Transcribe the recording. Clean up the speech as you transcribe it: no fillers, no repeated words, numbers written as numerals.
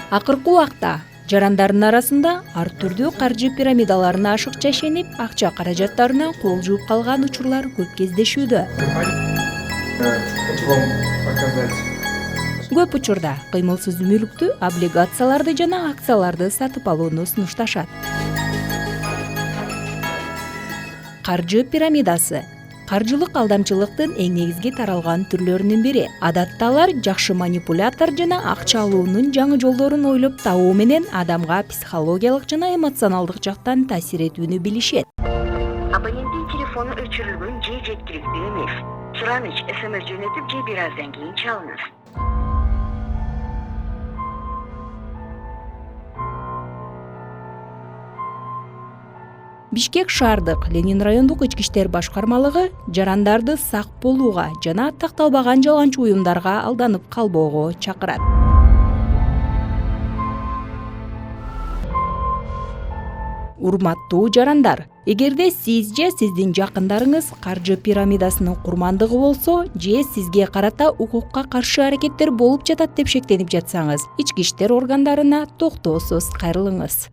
Акыркы убакта жарандардын арасында ар түрдүү каржы пирамидаларына ашыкча ишенип, акча каражаттарына кол жууп калган учурлар көп кездешүүдө. Көп учурда кыймылсыз мүлктү, облигацияларды жана акцияларды сатып алууну сунушташат. Каржы пирамидасы каржылык алдамчылыктын эң негизги таралган түрлөрүнүн бири. Адатта алар жакшы манипулятор жана акча алуунун жаңы жолдорун ойлоп табуу менен адамга психологиялык жана эмоционалдык жактан таасир этүүнү билишет. Абоненттин телефону өчүрүлгөн же жеткиликтүү эмес. Сураныч СМС жөнөтүп же бир аздан кийин чалыңыз. Бишкек шаардык Ленин райондук ички иштер башкармалыгы жарандарды сак болууга жана такталбаган жалганчы уюмдарга алданып калбоого чакырат. Урматтуу жарандар, эгерде сиз же сиздин жакындарыңыз каржы пирамидасынын курмандыгы болсо, же сизге карата укукка каршы аракеттер болуп жатат деп шектенип жатсаңыз, ички иштер органдарына токтоосуз кайрылыңыз.